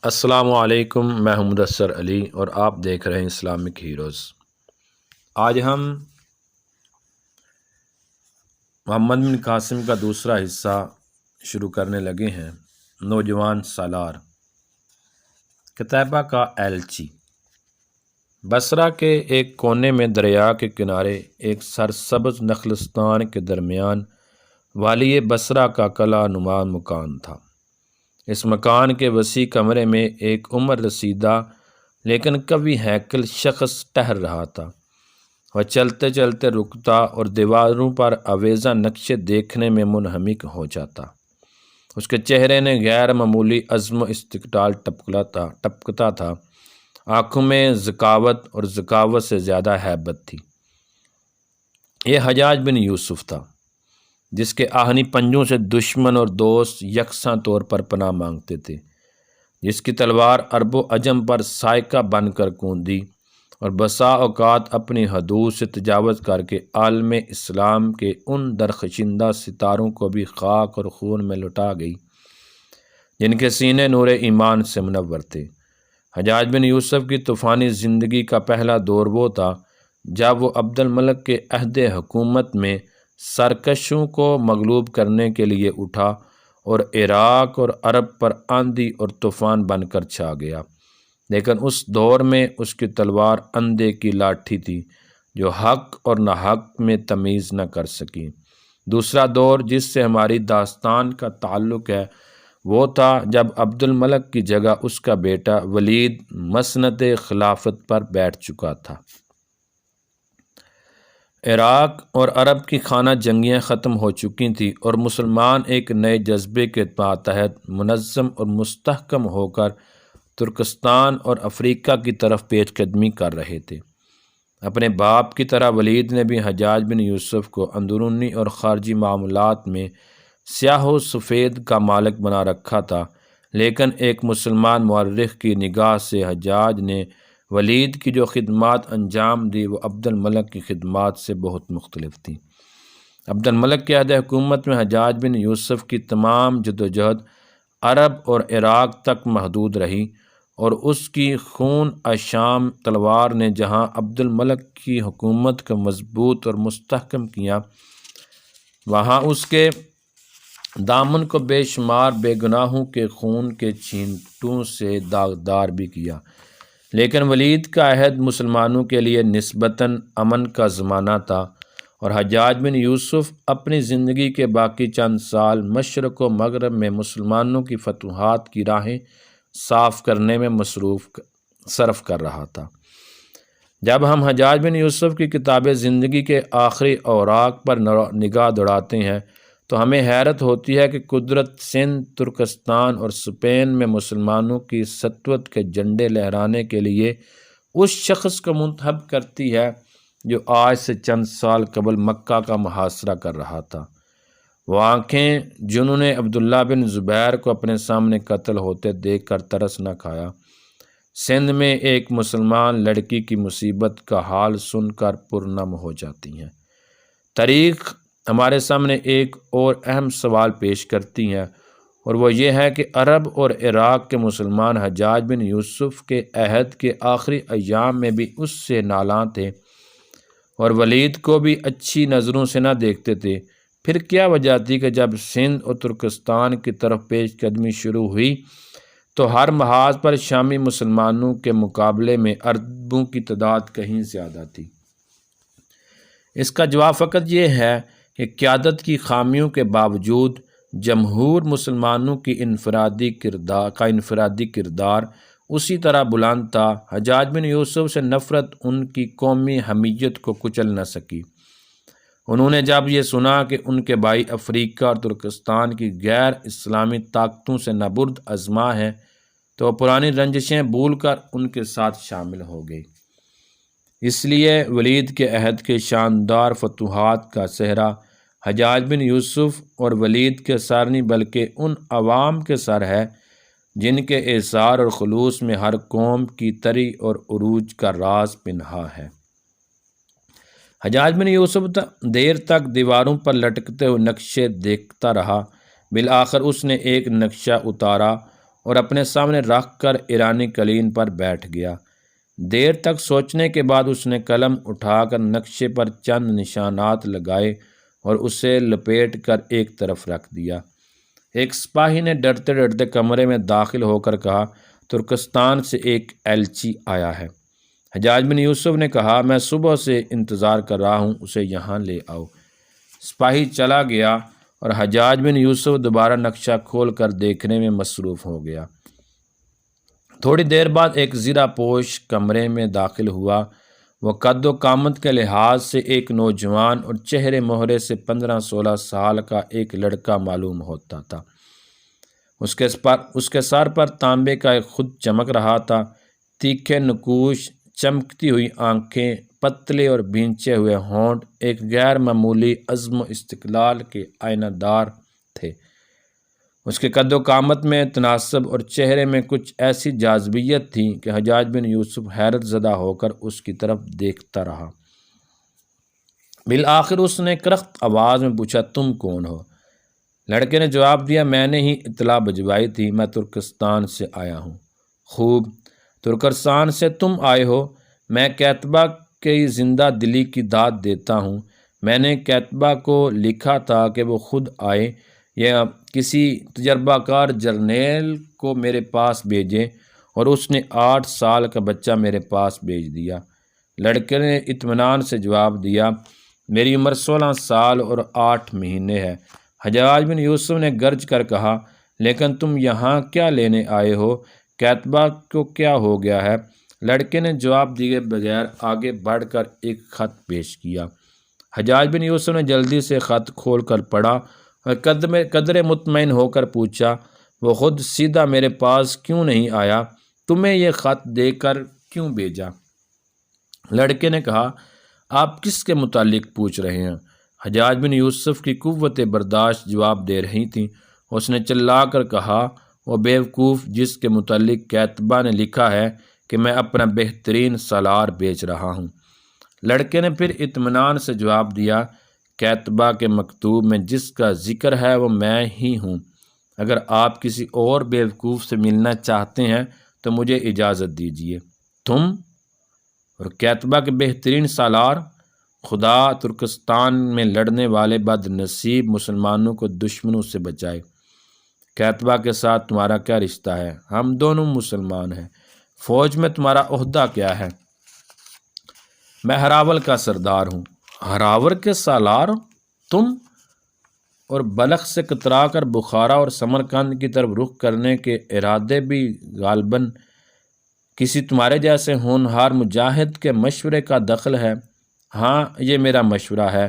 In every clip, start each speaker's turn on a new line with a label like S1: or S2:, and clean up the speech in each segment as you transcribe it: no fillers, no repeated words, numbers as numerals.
S1: السلام علیکم، میں ہوں مدثر علی اور آپ دیکھ رہے ہیں اسلامک ہیروز۔ آج ہم محمد بن قاسم کا دوسرا حصہ شروع کرنے لگے ہیں۔ نوجوان سالار، قتیبہ کا ایلچی۔ بصرہ کے ایک کونے میں دریا کے کنارے ایک سرسبز نخلستان کے درمیان والی بصرہ کا قلعہ نما مکان تھا۔ اس مکان کے وسیع کمرے میں ایک عمر رسیدہ لیکن قوی ہیکل شخص ٹہر رہا تھا۔ وہ چلتے چلتے رکتا اور دیواروں پر آویزاں نقشے دیکھنے میں منہمک ہو جاتا۔ اس کے چہرے نے غیر معمولی عزم و استقلال ٹپکتا تھا۔ آنکھوں میں ذکاوت اور ذکاوت سے زیادہ ہیبت تھی۔ یہ حجاج بن یوسف تھا، جس کے آہنی پنجوں سے دشمن اور دوست یکساں طور پر پناہ مانگتے تھے، جس کی تلوار عرب و عجم پر سائقہ بن کر کوندی اور بسا اوقات اپنی حدود سے تجاوز کر کے عالم اسلام کے ان درخشندہ ستاروں کو بھی خاک اور خون میں لٹا گئی جن کے سینے نور ایمان سے منور تھے۔ حجاج بن یوسف کی طوفانی زندگی کا پہلا دور وہ تھا جب وہ عبد الملک کے عہد حکومت میں سرکشوں کو مغلوب کرنے کے لیے اٹھا اور عراق اور عرب پر آندھی اور طوفان بن کر چھا گیا، لیکن اس دور میں اس کی تلوار اندھے کی لاٹھی تھی جو حق اور ناحق میں تمیز نہ کر سکی۔ دوسرا دور جس سے ہماری داستان کا تعلق ہے وہ تھا جب عبد الملک کی جگہ اس کا بیٹا ولید مسند خلافت پر بیٹھ چکا تھا۔ عراق اور عرب کی خانہ جنگیاں ختم ہو چکی تھیں اور مسلمان ایک نئے جذبے کے تحت منظم اور مستحکم ہو کر ترکستان اور افریقہ کی طرف پیش قدمی کر رہے تھے۔ اپنے باپ کی طرح ولید نے بھی حجاج بن یوسف کو اندرونی اور خارجی معاملات میں سیاہ و سفید کا مالک بنا رکھا تھا، لیکن ایک مسلمان مورخ کی نگاہ سے حجاج نے ولید کی جو خدمات انجام دی وہ عبد الملک کی خدمات سے بہت مختلف تھیں۔ عبد الملک کے عہد حکومت میں حجاج بن یوسف کی تمام جدوجہد عرب اور عراق تک محدود رہی اور اس کی خون اشام تلوار نے جہاں عبد الملک کی حکومت کو مضبوط اور مستحکم کیا، وہاں اس کے دامن کو بے شمار بے گناہوں کے خون کے چھینٹوں سے داغدار بھی کیا۔ لیکن ولید کا عہد مسلمانوں کے لیے نسبتاً امن کا زمانہ تھا اور حجاج بن یوسف اپنی زندگی کے باقی چند سال مشرق و مغرب میں مسلمانوں کی فتوحات کی راہیں صاف کرنے میں صرف کر رہا تھا۔ جب ہم حجاج بن یوسف کی کتاب زندگی کے آخری اوراق پر نگاہ دوڑاتے ہیں تو ہمیں حیرت ہوتی ہے کہ قدرت سندھ، ترکستان اور اسپین میں مسلمانوں کی سطوت کے جھنڈے لہرانے کے لیے اس شخص کو منتخب کرتی ہے جو آج سے چند سال قبل مکہ کا محاصرہ کر رہا تھا۔ وہ آنکھیں جنہوں نے عبداللہ بن زبیر کو اپنے سامنے قتل ہوتے دیکھ کر ترس نہ کھایا، سندھ میں ایک مسلمان لڑکی کی مصیبت کا حال سن کر پرنم ہو جاتی ہیں۔ تاریخ ہمارے سامنے ایک اور اہم سوال پیش کرتی ہے اور وہ یہ ہے کہ عرب اور عراق کے مسلمان حجاج بن یوسف کے عہد کے آخری ایام میں بھی اس سے نالاں تھے اور ولید کو بھی اچھی نظروں سے نہ دیکھتے تھے۔ پھر کیا وجہ تھی کہ جب سندھ اور ترکستان کی طرف پیش قدمی شروع ہوئی تو ہر محاذ پر شامی مسلمانوں کے مقابلے میں عربوں کی تعداد کہیں زیادہ تھی؟ اس کا جواب فقط یہ ہے کہ قیادت کی خامیوں کے باوجود جمہور مسلمانوں کی انفرادی کردار اسی طرح بلند تھا۔ حجاج بن یوسف سے نفرت ان کی قومی حمیت کو کچل نہ سکی۔ انہوں نے جب یہ سنا کہ ان کے بھائی افریقہ اور ترکستان کی غیر اسلامی طاقتوں سے نبرد آزما ہے تو وہ پرانی رنجشیں بھول کر ان کے ساتھ شامل ہو گئے۔ اس لیے ولید کے عہد کے شاندار فتوحات کا صحرا حجاج بن یوسف اور ولید کے سر نہیں بلکہ ان عوام کے سر ہے جن کے اعصار اور خلوص میں ہر قوم کی تری اور عروج کا راز پنہا ہے۔ حجاج بن یوسف دیر تک دیواروں پر لٹکتے ہوئے نقشے دیکھتا رہا۔ بالآخر اس نے ایک نقشہ اتارا اور اپنے سامنے رکھ کر ایرانی قلین پر بیٹھ گیا۔ دیر تک سوچنے کے بعد اس نے قلم اٹھا کر نقشے پر چند نشانات لگائے اور اسے لپیٹ کر ایک طرف رکھ دیا۔ ایک سپاہی نے ڈرتے ڈرتے کمرے میں داخل ہو کر کہا، ترکستان سے ایک ایلچی آیا ہے۔ حجاج بن یوسف نے کہا، میں صبح سے انتظار کر رہا ہوں، اسے یہاں لے آؤ۔ سپاہی چلا گیا اور حجاج بن یوسف دوبارہ نقشہ کھول کر دیکھنے میں مصروف ہو گیا۔ تھوڑی دیر بعد ایک زیرہ پوش کمرے میں داخل ہوا۔ وہ قد و قامت کے لحاظ سے ایک نوجوان اور چہرے مہرے سے 15-16 سال کا ایک لڑکا معلوم ہوتا تھا۔ اس کے سر پر تانبے کا ایک خود چمک رہا تھا۔ تیکھے نقوش، چمکتی ہوئی آنکھیں، پتلے اور بھینچے ہوئے ہونٹ ایک غیر معمولی عزم و استقلال کے آئینہ دار تھے۔ اس کے قد و قامت میں تناسب اور چہرے میں کچھ ایسی جاذبیت تھی کہ حجاج بن یوسف حیرت زدہ ہو کر اس کی طرف دیکھتا رہا۔ بالآخر اس نے کرخت آواز میں پوچھا، تم کون ہو؟ لڑکے نے جواب دیا، میں نے ہی اطلاع بھجوائی تھی، میں ترکستان سے آیا ہوں۔ خوب، ترکستان سے تم آئے ہو؟ میں کاتبہ کی زندہ دلی کی داد دیتا ہوں۔ میں نے کاتبہ کو لکھا تھا کہ وہ خود آئے یا کسی تجربہ کار جرنیل کو میرے پاس بھیجے، اور اس نے 8 سال کا بچہ میرے پاس بھیج دیا۔ لڑکے نے اطمینان سے جواب دیا، میری عمر 16 سال اور 8 مہینے ہے۔ حجاج بن یوسف نے گرج کر کہا، لیکن تم یہاں کیا لینے آئے ہو؟ کاتبہ کو کیا ہو گیا ہے؟ لڑکے نے جواب دیے بغیر آگے بڑھ کر ایک خط پیش کیا۔ حجاج بن یوسف نے جلدی سے خط کھول کر پڑھا اور قدرے مطمئن ہو کر پوچھا، وہ خود سیدھا میرے پاس کیوں نہیں آیا؟ تمہیں یہ خط دے کر کیوں بھیجا؟ لڑکے نے کہا، آپ کس کے متعلق پوچھ رہے ہیں؟ حجاج بن یوسف کی قوت برداشت جواب دے رہی تھی۔ اس نے چلا کر کہا، وہ بیوقوف جس کے متعلق کاتبہ نے لکھا ہے کہ میں اپنا بہترین سالار بیچ رہا ہوں۔ لڑکے نے پھر اطمینان سے جواب دیا، کاتبہ کے مکتوب میں جس کا ذکر ہے وہ میں ہی ہوں۔ اگر آپ کسی اور بیوقوف سے ملنا چاہتے ہیں تو مجھے اجازت دیجیے۔ تم اور کاتبہ کے بہترین سالار؟ خدا ترکستان میں لڑنے والے بد نصیب مسلمانوں کو دشمنوں سے بچائے۔ کاتبہ کے ساتھ تمہارا کیا رشتہ ہے؟ ہم دونوں مسلمان ہیں۔ فوج میں تمہارا عہدہ کیا ہے؟ میں ہراول کا سردار ہوں۔ ہراول کے سالار تم؟ اور بلخ سے کترا کر بخارا اور سمرقند کی طرف رخ کرنے کے ارادے بھی غالباً کسی تمہارے جیسے ہونہار مجاہد کے مشورے کا دخل ہے؟ ہاں، یہ میرا مشورہ ہے،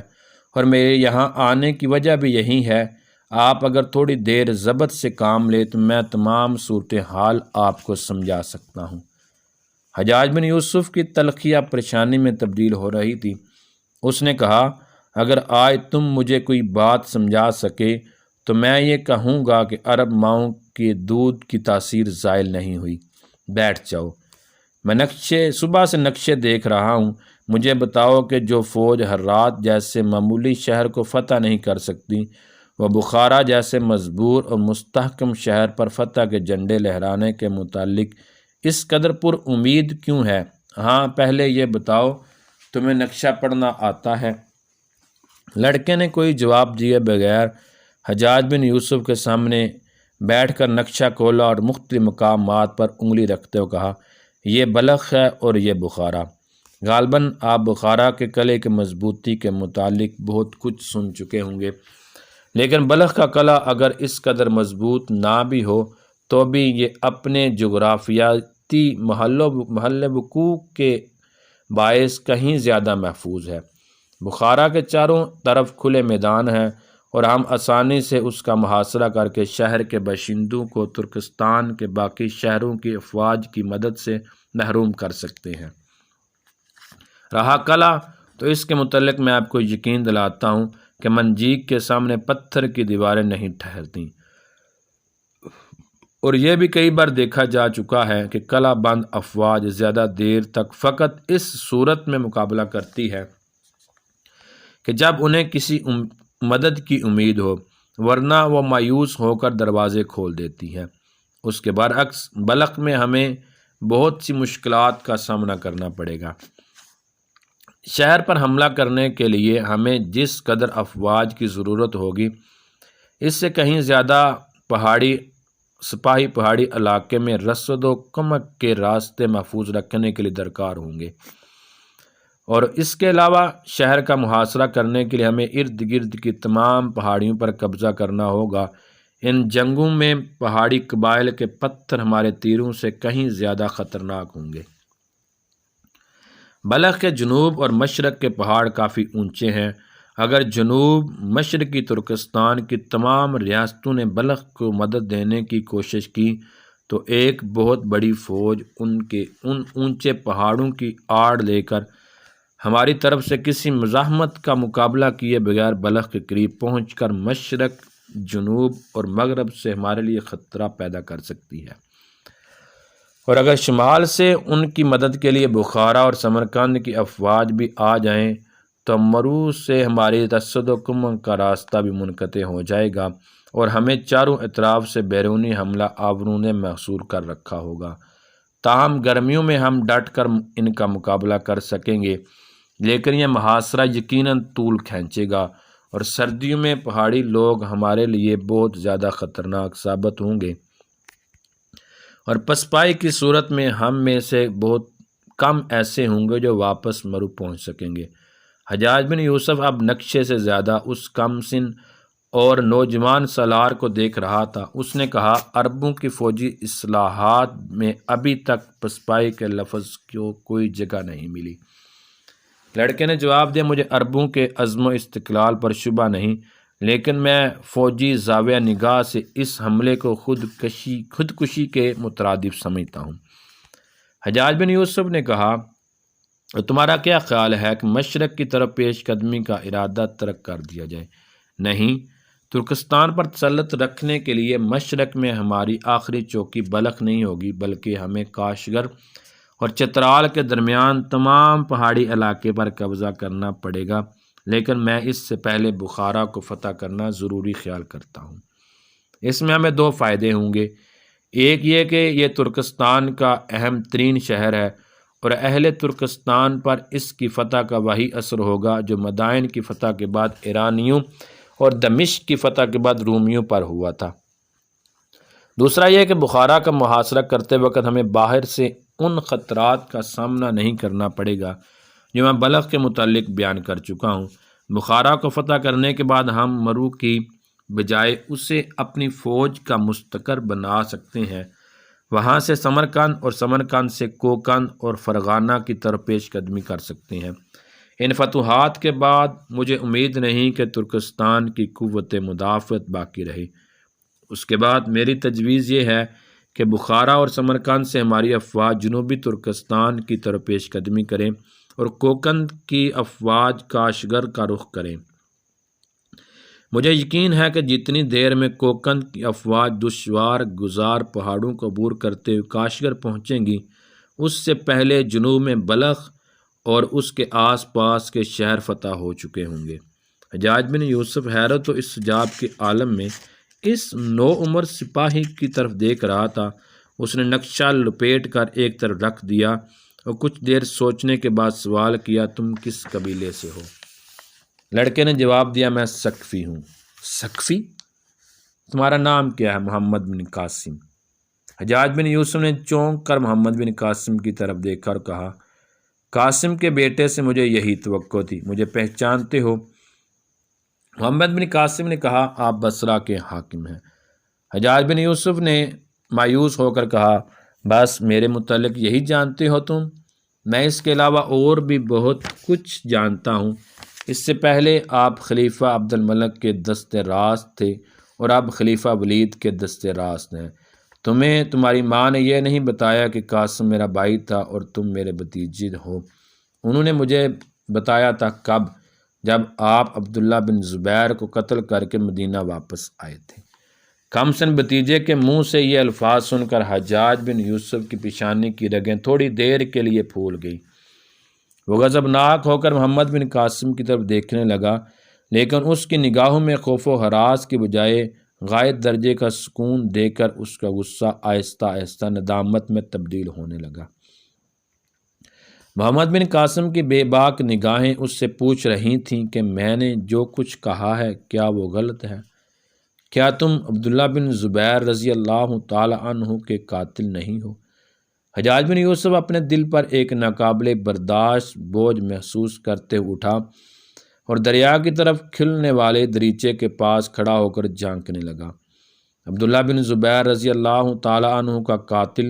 S1: اور میرے یہاں آنے کی وجہ بھی یہی ہے۔ آپ اگر تھوڑی دیر ضبط سے کام لیں تو میں تمام صورتحال آپ کو سمجھا سکتا ہوں۔ حجاج بن یوسف کی تلخیہ پریشانی میں تبدیل ہو رہی تھی۔ اس نے کہا، اگر آج تم مجھے کوئی بات سمجھا سکے تو میں یہ کہوں گا کہ عرب ماؤں کے دودھ کی تاثیر زائل نہیں ہوئی۔ بیٹھ جاؤ، میں صبح سے نقشے دیکھ رہا ہوں۔ مجھے بتاؤ کہ جو فوج ہرات جیسے معمولی شہر کو فتح نہیں کر سکتی، وہ بخارا جیسے مضبوط اور مستحکم شہر پر فتح کے جھنڈے لہرانے کے متعلق اس قدر پر امید کیوں ہے؟ ہاں، پہلے یہ بتاؤ، تمہیں نقشہ پڑھنا آتا ہے؟ لڑکے نے کوئی جواب دیے بغیر حجاج بن یوسف کے سامنے بیٹھ کر نقشہ کھولا اور مختلف مقامات پر انگلی رکھتے ہوئے کہا، یہ بلخ ہے اور یہ بخارا۔ غالباً آپ بخارا کے قلعے کی مضبوطی کے متعلق بہت کچھ سن چکے ہوں گے، لیکن بلخ کا قلعہ اگر اس قدر مضبوط نہ بھی ہو تو بھی یہ اپنے جغرافیاتی محل وقوع کے باعث کہیں زیادہ محفوظ ہے۔ بخارا کے چاروں طرف کھلے میدان ہیں اور ہم آسانی سے اس کا محاصرہ کر کے شہر کے باشندوں کو ترکستان کے باقی شہروں کی افواج کی مدد سے محروم کر سکتے ہیں۔ رہا قلعہ، تو اس کے متعلق میں آپ کو یقین دلاتا ہوں کہ منجیک کے سامنے پتھر کی دیواریں نہیں ٹھہرتی، اور یہ بھی کئی بار دیکھا جا چکا ہے کہ قلعہ بند افواج زیادہ دیر تک فقط اس صورت میں مقابلہ کرتی ہے کہ جب انہیں کسی مدد کی امید ہو، ورنہ وہ مایوس ہو کر دروازے کھول دیتی ہے۔ اس کے برعکس بلخ میں ہمیں بہت سی مشکلات کا سامنا کرنا پڑے گا۔ شہر پر حملہ کرنے کے لیے ہمیں جس قدر افواج کی ضرورت ہوگی اس سے کہیں زیادہ سپاہی پہاڑی علاقے میں رسد و کمک کے راستے محفوظ رکھنے کے لیے درکار ہوں گے، اور اس کے علاوہ شہر کا محاصرہ کرنے کے لیے ہمیں ارد گرد کی تمام پہاڑیوں پر قبضہ کرنا ہوگا۔ ان جنگوں میں پہاڑی قبائل کے پتھر ہمارے تیروں سے کہیں زیادہ خطرناک ہوں گے۔ بلخ کے جنوب اور مشرق کے پہاڑ کافی اونچے ہیں۔ اگر جنوب مشرقی ترکستان کی تمام ریاستوں نے بلخ کو مدد دینے کی کوشش کی تو ایک بہت بڑی فوج ان اونچے پہاڑوں کی آڑ لے کر ہماری طرف سے کسی مزاحمت کا مقابلہ کیے بغیر بلخ کے قریب پہنچ کر مشرق، جنوب اور مغرب سے ہمارے لیے خطرہ پیدا کر سکتی ہے، اور اگر شمال سے ان کی مدد کے لیے بخارا اور سمرقند کی افواج بھی آ جائیں تو مروز سے ہماری رسد و کمک کا راستہ بھی منقطع ہو جائے گا اور ہمیں چاروں اطراف سے بیرونی حملہ آوروں نے محصور کر رکھا ہوگا۔ تاہم گرمیوں میں ہم ڈٹ کر ان کا مقابلہ کر سکیں گے، لیکن یہ محاصرہ یقیناً طول کھینچے گا اور سردیوں میں پہاڑی لوگ ہمارے لیے بہت زیادہ خطرناک ثابت ہوں گے، اور پسپائی کی صورت میں ہم میں سے بہت کم ایسے ہوں گے جو واپس مرو پہنچ سکیں گے۔ حجاج بن یوسف اب نقشے سے زیادہ اس کم سن اور نوجوان سالار کو دیکھ رہا تھا۔ اس نے کہا، عربوں کی فوجی اصلاحات میں ابھی تک پسپائی کے لفظ کو کوئی جگہ نہیں ملی۔ لڑکے نے جواب دیا، مجھے عربوں کے عزم و استقلال پر شبہ نہیں، لیکن میں فوجی زاویہ نگاہ سے اس حملے کو خودکشی کے مترادف سمجھتا ہوں۔ حجاج بن یوسف نے کہا، تمہارا کیا خیال ہے کہ مشرق کی طرف پیش قدمی کا ارادہ ترک کر دیا جائے؟ نہیں، ترکستان پر تسلط رکھنے کے لیے مشرق میں ہماری آخری چوکی بلخ نہیں ہوگی، بلکہ ہمیں کاشغر اور چترال کے درمیان تمام پہاڑی علاقے پر قبضہ کرنا پڑے گا، لیکن میں اس سے پہلے بخارا کو فتح کرنا ضروری خیال کرتا ہوں۔ اس میں ہمیں دو فائدے ہوں گے، ایک یہ کہ یہ ترکستان کا اہم ترین شہر ہے اور اہل ترکستان پر اس کی فتح کا وہی اثر ہوگا جو مدائن کی فتح کے بعد ایرانیوں اور دمشق کی فتح کے بعد رومیوں پر ہوا تھا۔ دوسرا یہ کہ بخارا کا محاصرہ کرتے وقت ہمیں باہر سے ان خطرات کا سامنا نہیں کرنا پڑے گا جو میں بلخ کے متعلق بیان کر چکا ہوں۔ بخارا کو فتح کرنے کے بعد ہم مرو کی بجائے اسے اپنی فوج کا مستقر بنا سکتے ہیں، وہاں سے سمرقند اور سمرقند سے کوکند اور فرغانہ کی طرف پیش قدمی کر سکتے ہیں۔ ان فتوحات کے بعد مجھے امید نہیں کہ ترکستان کی قوت مدافعت باقی رہی۔ اس کے بعد میری تجویز یہ ہے کہ بخارا اور سمرقند سے ہماری افواج جنوبی ترکستان کی طرف پیش قدمی کریں اور کوکند کی افواج کاشغر کا رخ کریں۔ مجھے یقین ہے کہ جتنی دیر میں کوکند کی افواج دشوار گزار پہاڑوں کو عبور کرتے ہوئے کاشغر پہنچیں گی، اس سے پہلے جنوب میں بلخ اور اس کے آس پاس کے شہر فتح ہو چکے ہوں گے۔ حجاج بن یوسف حیرت و استعجاب کے عالم میں اس نو عمر سپاہی کی طرف دیکھ رہا تھا۔ اس نے نقشہ لپیٹ کر ایک طرف رکھ دیا اور کچھ دیر سوچنے کے بعد سوال کیا، تم کس قبیلے سے ہو؟ لڑکے نے جواب دیا، میں ثقفی ہوں۔ ثقفی؟ تمہارا نام کیا ہے؟ محمد بن قاسم۔ حجاج بن یوسف نے چونک کر محمد بن قاسم کی طرف دیکھا اور کہا، قاسم کے بیٹے سے مجھے یہی توقع تھی، مجھے پہچانتے ہو؟ محمد بن قاسم نے کہا، آپ بصرہ کے حاکم ہیں۔ حجاج بن یوسف نے مایوس ہو کر کہا، بس میرے متعلق یہی جانتے ہو تم؟ میں اس کے علاوہ اور بھی بہت کچھ جانتا ہوں۔ اس سے پہلے آپ خلیفہ عبد الملک کے دست راست تھے اور اب خلیفہ ولید کے دست راست ہیں۔ تمہیں تمہاری ماں نے یہ نہیں بتایا کہ قاسم میرا بھائی تھا اور تم میرے بھتیجے ہو؟ انہوں نے مجھے بتایا تھا۔ کب؟ جب آپ عبداللہ بن زبیر کو قتل کر کے مدینہ واپس آئے تھے۔ کم سن بھتیجے کے منہ سے یہ الفاظ سن کر حجاج بن یوسف کی پیشانی کی رگیں تھوڑی دیر کے لیے پھول گئی۔ وہ غضبناک ہو کر محمد بن قاسم کی طرف دیکھنے لگا، لیکن اس کی نگاہوں میں خوف و ہراس کی بجائے غائب درجے کا سکون دے کر اس کا غصہ آہستہ آہستہ ندامت میں تبدیل ہونے لگا۔ محمد بن قاسم کی بے باک نگاہیں اس سے پوچھ رہی تھیں کہ میں نے جو کچھ کہا ہے کیا وہ غلط ہے؟ کیا تم عبداللہ بن زبیر رضی اللہ تعالی عنہ کے قاتل نہیں ہو؟ حجاج بن یوسف اپنے دل پر ایک ناقابل برداشت بوجھ محسوس کرتے اٹھا اور دریا کی طرف کھلنے والے دریچے کے پاس کھڑا ہو کر جھانکنے لگا۔ عبداللہ بن زبیر رضی اللہ تعالی عنہ کا قاتل،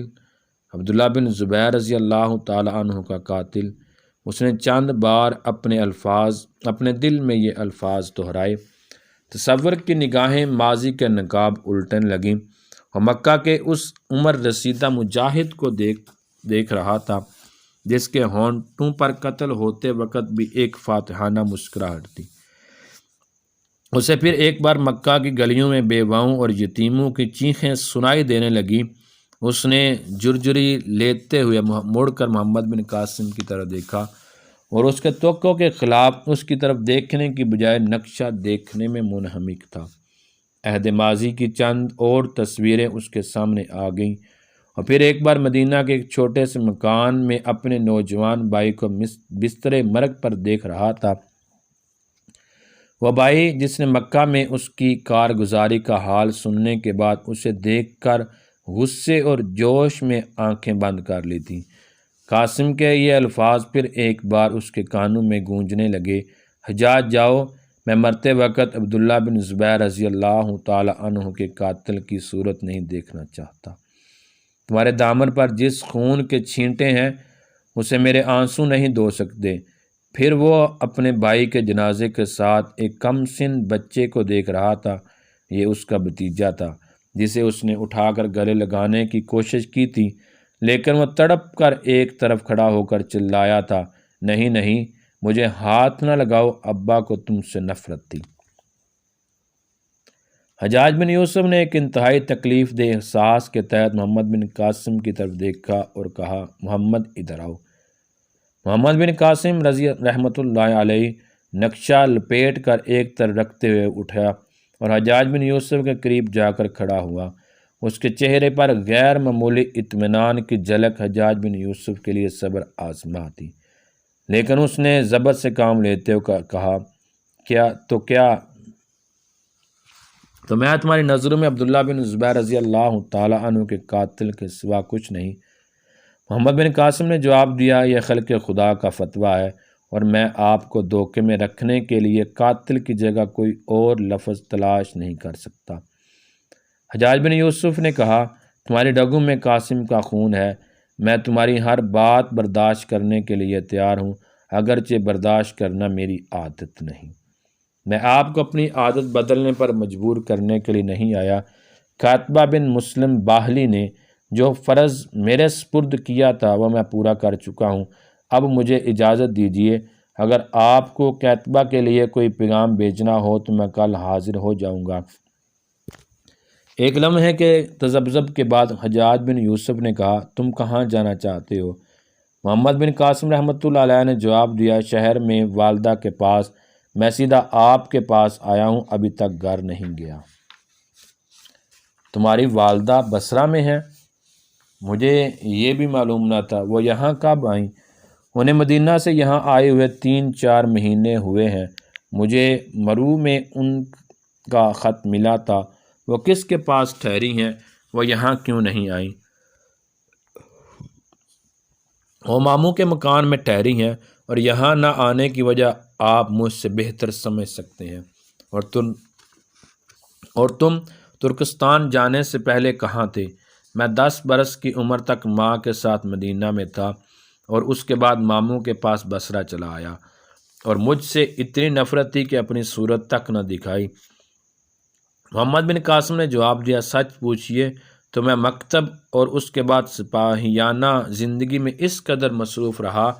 S1: عبداللہ بن زبیر رضی اللہ تعالی عنہ کا قاتل۔ اس نے چند بار اپنے دل میں یہ الفاظ دہرائے۔ تصور کی نگاہیں ماضی کے نقاب الٹنے لگیں اور مکہ کے اس عمر رسیدہ مجاہد کو دیکھ رہا تھا جس کے ہونٹوں پر قتل ہوتے وقت بھی ایک فاتحانہ مسکراہٹ تھی۔ اسے پھر ایک بار مکہ کی گلیوں میں بیواؤں اور یتیموں کی چیخیں سنائی دینے لگی۔ اس نے جرجری لیتے ہوئے مڑ کر محمد بن قاسم کی طرف دیکھا اور اس کے توقع کے خلاف اس کی طرف دیکھنے کی بجائے نقشہ دیکھنے میں منہمک تھا۔ عہد ماضی کی چند اور تصویریں اس کے سامنے آ گئیں اور پھر ایک بار مدینہ کے ایک چھوٹے سے مکان میں اپنے نوجوان بھائی کو بستر مرگ پر دیکھ رہا تھا۔ وہ بھائی جس نے مکہ میں اس کی کارگزاری کا حال سننے کے بعد اسے دیکھ کر غصے اور جوش میں آنکھیں بند کر لی تھیں۔ قاسم کے یہ الفاظ پھر ایک بار اس کے کانوں میں گونجنے لگے، حجاج جاؤ، میں مرتے وقت عبداللہ بن زبیر رضی اللہ تعالی عنہ کے قاتل کی صورت نہیں دیکھنا چاہتا۔ تمہارے دامن پر جس خون کے چھینٹے ہیں اسے میرے آنسو نہیں دھو سکتے۔ پھر وہ اپنے بھائی کے جنازے کے ساتھ ایک کم سن بچے کو دیکھ رہا تھا۔ یہ اس کا بھتیجا تھا جسے اس نے اٹھا کر گلے لگانے کی کوشش کی تھی، لیکن وہ تڑپ کر ایک طرف کھڑا ہو کر چلایا تھا، نہیں نہیں، مجھے ہاتھ نہ لگاؤ، ابا کو تم سے نفرت تھی۔ حجاج بن یوسف نے ایک انتہائی تکلیف دہ احساس کے تحت محمد بن قاسم کی طرف دیکھا اور کہا، محمد ادھر آؤ۔ محمد بن قاسم رحمۃ اللہ علیہ نقشہ لپیٹ کر ایک طرف رکھتے ہوئے اٹھا اور حجاج بن یوسف کے قریب جا کر کھڑا ہوا۔ اس کے چہرے پر غیر معمولی اطمینان کی جھلک حجاج بن یوسف کے لیے صبر آزما تھی، لیکن اس نے ضبط سے کام لیتے ہوئے کہا، تو میں تمہاری نظروں میں عبداللہ بن زبیر رضی اللہ تعالی عنہ کے قاتل کے سوا کچھ نہیں؟ محمد بن قاسم نے جواب دیا، یہ خلق خدا کا فتویٰ ہے اور میں آپ کو دھوکے میں رکھنے کے لیے قاتل کی جگہ کوئی اور لفظ تلاش نہیں کر سکتا۔ حجاج بن یوسف نے کہا، تمہاری رگوں میں قاسم کا خون ہے، میں تمہاری ہر بات برداشت کرنے کے لیے تیار ہوں، اگرچہ برداشت کرنا میری عادت نہیں۔ میں آپ کو اپنی عادت بدلنے پر مجبور کرنے کے لیے نہیں آیا۔ کاتبہ بن مسلم باہلی نے جو فرض میرے سپرد کیا تھا وہ میں پورا کر چکا ہوں، اب مجھے اجازت دیجیے، اگر آپ کو کاتبہ کے لیے کوئی پیغام بھیجنا ہو تو میں کل حاضر ہو جاؤں گا۔ ایک لمحے کے تذبذب کے بعد حجاج بن یوسف نے کہا، تم کہاں جانا چاہتے ہو؟ محمد بن قاسم رحمۃ اللہ علیہ نے جواب دیا، شہر میں والدہ کے پاس، میں سیدھا آپ کے پاس آیا ہوں، ابھی تک گھر نہیں گیا۔ تمہاری والدہ بصرہ میں ہیں؟ مجھے یہ بھی معلوم نہ تھا، وہ یہاں کب آئیں؟ انہیں مدینہ سے یہاں آئے ہوئے 3-4 مہینے ہوئے ہیں۔ مجھے مرو میں ان کا خط ملا تھا، وہ کس کے پاس ٹھہری ہیں؟ وہ یہاں کیوں نہیں آئیں؟ وہ ماموں کے مکان میں ٹھہری ہیں اور یہاں نہ آنے کی وجہ آپ مجھ سے بہتر سمجھ سکتے ہیں۔ اور تم ترکستان جانے سے پہلے کہاں تھے؟ میں 10 برس کی عمر تک ماں کے ساتھ مدینہ میں تھا اور اس کے بعد ماموں کے پاس بصرہ چلا آیا، اور مجھ سے اتنی نفرت تھی کہ اپنی صورت تک نہ دکھائی۔ محمد بن قاسم نے جواب دیا، سچ پوچھئے تو میں مکتب اور اس کے بعد سپاہیانہ زندگی میں اس قدر مصروف رہا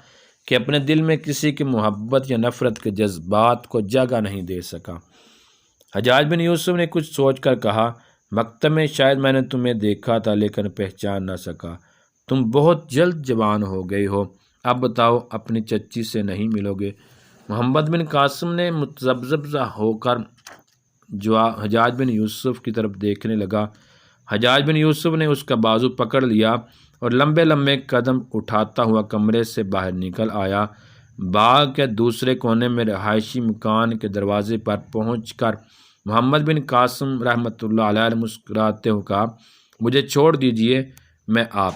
S1: کہ اپنے دل میں کسی کی محبت یا نفرت کے جذبات کو جگہ نہیں دے سکا۔ حجاج بن یوسف نے کچھ سوچ کر کہا، مکتب میں شاید میں نے تمہیں دیکھا تھا لیکن پہچان نہ سکا، تم بہت جلد جوان ہو گئی ہو، اب بتاؤ اپنی چچی سے نہیں ملو گے؟ محمد بن قاسم نے متذبذب ہو کر جو حجاج بن یوسف کی طرف دیکھنے لگا۔ حجاج بن یوسف نے اس کا بازو پکڑ لیا اور لمبے لمبے قدم اٹھاتا ہوا کمرے سے باہر نکل آیا۔ باغ کے دوسرے کونے میں رہائشی مکان کے دروازے پر پہنچ کر محمد بن قاسم رحمۃ اللہ علیہ مسکراتے ہوئے کہا، مجھے چھوڑ دیجیے، میں آپ